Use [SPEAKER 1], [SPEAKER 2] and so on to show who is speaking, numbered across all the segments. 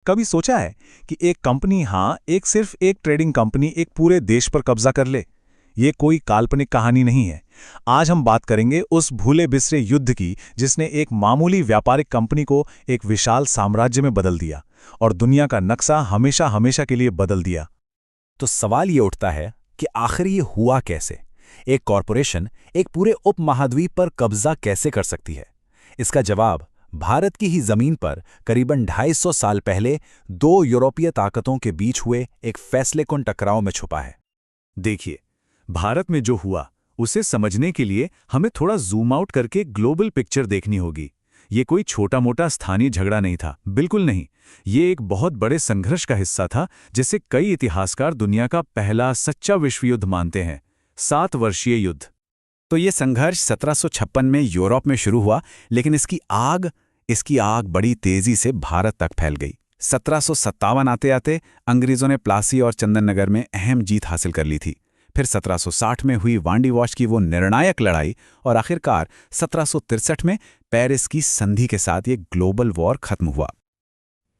[SPEAKER 1] कभी सोचा है कि एक कंपनी, हाँ, एक सिर्फ एक ट्रेडिंग कंपनी एक पूरे देश पर कब्जा कर ले? ये कोई काल्पनिक कहानी नहीं है। आज हम बात करेंगे उस भूले बिसरे युद्ध की जिसने एक मामूली व्यापारिक कंपनी को एक विशाल साम्राज्य में बदल दिया और दुनिया का नक्शा हमेशा हमेशा के लिए बदल दिया।
[SPEAKER 2] तो सवाल ये उठता है कि आखिर ये हुआ कैसे? एक कॉरपोरेशन एक पूरे उपमहाद्वीप पर कब्जा कैसे कर सकती है? इसका जवाब भारत की ही जमीन पर करीबन 250 साल पहले दो यूरोपीय ताकतों के बीच हुए एक फैसलेकुन टकराव में छुपा है।
[SPEAKER 1] देखिए, भारत में जो हुआ उसे समझने के लिए हमें थोड़ा जूम आउट करके ग्लोबल पिक्चर देखनी होगी। ये कोई छोटा मोटा स्थानीय झगड़ा नहीं था, बिल्कुल नहीं। ये एक बहुत बड़े संघर्ष का हिस्सा था जिसे कई इतिहासकार दुनिया का पहला सच्चा विश्व युद्ध मानते हैं, 7 वर्षीय युद्ध।
[SPEAKER 2] तो ये संघर्ष 1756 में यूरोप में शुरू हुआ, लेकिन इसकी आग बड़ी तेजी से भारत तक फैल गई। 1757 आते आते अंग्रेजों ने प्लासी और चंदननगर में अहम जीत हासिल कर ली थी। फिर 1760 में हुई वांडी वॉश की वो निर्णायक लड़ाई और आखिरकार 1763 में पेरिस की संधि के साथ ये ग्लोबल वॉर खत्म हुआ।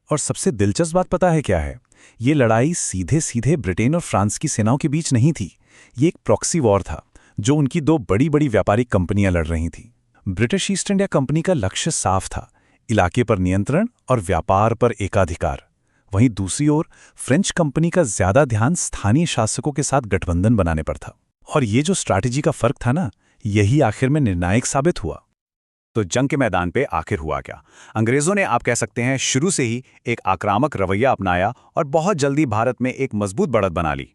[SPEAKER 1] और सबसे दिलचस्प बात पता है क्या है? ये लड़ाई सीधे सीधे ब्रिटेन और फ्रांस की सेनाओं के बीच नहीं थी। ये एक प्रॉक्सी वॉर था जो उनकी दो बड़ी बड़ी व्यापारिक कंपनियां लड़ रही थीं। ब्रिटिश ईस्ट इंडिया कंपनी का लक्ष्य साफ था, इलाके पर नियंत्रण और व्यापार पर एकाधिकार। वहीं दूसरी ओर फ्रेंच कंपनी का ज्यादा ध्यान स्थानीय शासकों के साथ गठबंधन बनाने पर था। और ये जो स्ट्रैटेजी का फर्क था ना, यही आखिर में निर्णायक साबित हुआ।
[SPEAKER 2] तो जंग के मैदान पे आखिर हुआ क्या? अंग्रेजों ने, आप कह सकते हैं, शुरू से ही एक आक्रामक रवैया अपनाया और बहुत जल्दी भारत में एक मजबूत बढ़त बना ली।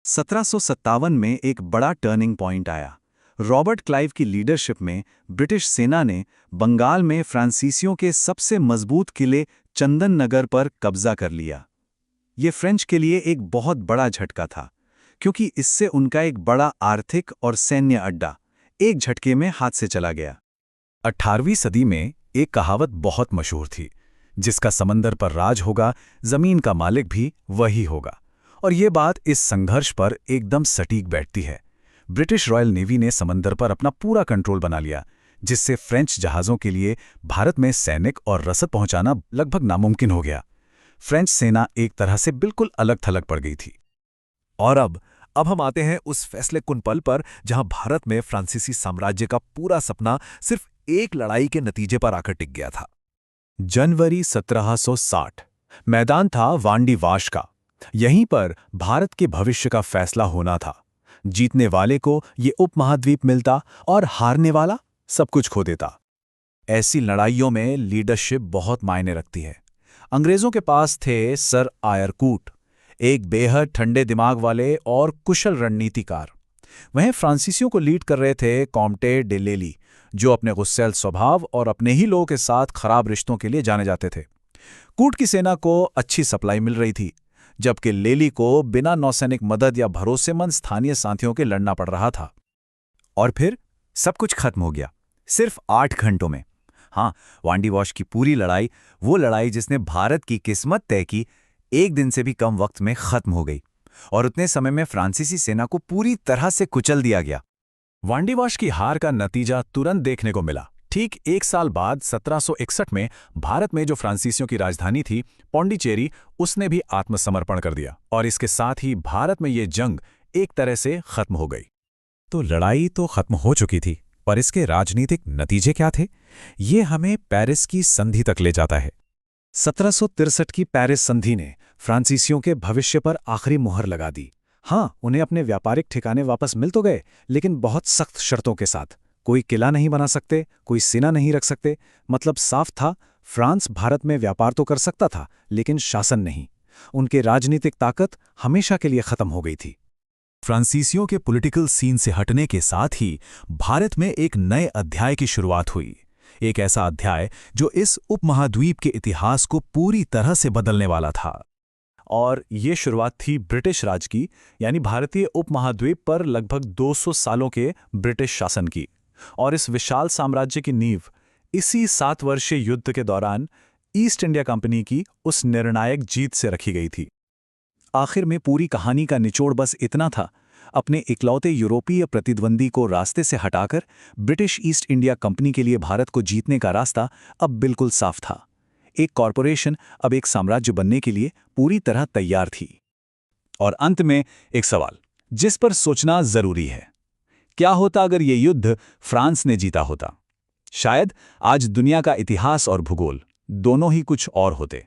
[SPEAKER 1] 1757 में एक बड़ा टर्निंग पॉइंट आया। रॉबर्ट क्लाइव की लीडरशिप में ब्रिटिश सेना ने बंगाल में फ्रांसीसियों के सबसे मजबूत किले चंदननगर पर कब्जा कर लिया। ये फ्रेंच के लिए एक बहुत बड़ा झटका था, क्योंकि इससे उनका एक बड़ा आर्थिक और सैन्य अड्डा एक झटके में हाथ से चला गया।
[SPEAKER 2] 18वीं सदी में एक कहावत बहुत मशहूर थी, जिसका समंदर पर राज होगा, जमीन का मालिक भी वही होगा। और ये बात इस संघर्ष पर एकदम सटीक बैठती है। ब्रिटिश रॉयल नेवी ने समंदर पर अपना पूरा कंट्रोल बना लिया, जिससे फ्रेंच जहाज़ों के लिए भारत में सैनिक और रसद पहुंचाना लगभग नामुमकिन हो गया। फ्रेंच सेना एक तरह से बिल्कुल अलग थलग पड़ गई थी।
[SPEAKER 3] और अब हम आते हैं उस फैसलेकुन पल पर जहां भारत में फ्रांसीसी साम्राज्य का पूरा सपना सिर्फ एक लड़ाई के नतीजे पर आकर टिक गया था।
[SPEAKER 2] जनवरी 1760, मैदान था वांडी वाश का। यहीं पर भारत के भविष्य का फैसला होना था। जीतने वाले को ये उपमहाद्वीप मिलता और हारने वाला सब कुछ खो देता। ऐसी लड़ाइयों में लीडरशिप बहुत मायने रखती है। अंग्रेजों के पास थे सर आयरकूट, एक बेहद ठंडे दिमाग वाले और कुशल रणनीतिकार। वहीं फ्रांसीसियों को लीड कर रहे थे कॉम्टे डे लेली, जो अपने गुस्सैल स्वभाव और अपने ही लोगों के साथ खराब रिश्तों के लिए जाने जाते थे। कूट की सेना को अच्छी सप्लाई मिल रही थी, जबकि लेली को बिना नौसैनिक मदद या भरोसेमंद स्थानीय साथियों के लड़ना पड़ रहा था। और फिर सब कुछ खत्म हो गया, सिर्फ 8 घंटों में। हाँ, वांडी वॉश की पूरी लड़ाई, वो लड़ाई जिसने भारत की किस्मत तय की, एक दिन से भी कम वक्त में खत्म हो गई। और उतने समय में फ्रांसीसी सेना को पूरी तरह से कुचल दिया गया।
[SPEAKER 1] वांडी वॉश की हार का नतीजा तुरंत देखने को मिला। ठीक 1 साल बाद 1761 में भारत में जो फ्रांसीसियों की राजधानी थी पौंडीचेरी, उसने भी आत्मसमर्पण कर दिया। और इसके साथ ही भारत में ये जंग एक तरह से खत्म हो गई।
[SPEAKER 2] तो लड़ाई तो खत्म हो चुकी थी, पर इसके राजनीतिक नतीजे क्या थे? ये हमें पेरिस की संधि तक ले जाता है।
[SPEAKER 1] 1763 की पेरिस संधि ने फ्रांसीसियों के भविष्य पर आखिरी मुहर लगा दी। हाँ, उन्हें अपने व्यापारिक ठिकाने वापस मिल तो गए, लेकिन बहुत सख्त शर्तों के साथ। कोई किला नहीं बना सकते, कोई सेना नहीं रख सकते। मतलब साफ था, फ्रांस भारत में व्यापार तो कर सकता था, लेकिन शासन नहीं। उनके राजनीतिक ताकत हमेशा के लिए खत्म हो गई थी।
[SPEAKER 2] फ्रांसीसियों के पॉलिटिकल सीन से हटने के साथ ही भारत में एक नए अध्याय की शुरुआत हुई। एक ऐसा अध्याय जो इस उपमहाद्वीप के इतिहास को पूरी तरह से बदलने वाला था।
[SPEAKER 1] और ये शुरुआत थी ब्रिटिश राज की, यानी भारतीय उपमहाद्वीप पर लगभग 200 सालों के ब्रिटिश शासन की। और इस विशाल साम्राज्य की नींव इसी 7 वर्षीय युद्ध के दौरान ईस्ट इंडिया कंपनी की उस निर्णायक जीत से रखी गई थी। आखिर में पूरी कहानी का निचोड़ बस इतना था, अपने इकलौते यूरोपीय प्रतिद्वंदी को रास्ते से हटाकर ब्रिटिश ईस्ट इंडिया कंपनी के लिए भारत को जीतने का रास्ता अब बिल्कुल साफ था।
[SPEAKER 2] एक कॉरपोरेशन अब एक साम्राज्य बनने के लिए पूरी तरह तैयार थी।
[SPEAKER 1] और अंत में एक सवाल जिस पर सोचना जरूरी है, क्या होता अगर ये युद्ध फ्रांस ने जीता होता? शायद आज दुनिया का इतिहास और भूगोल दोनों ही कुछ और होते।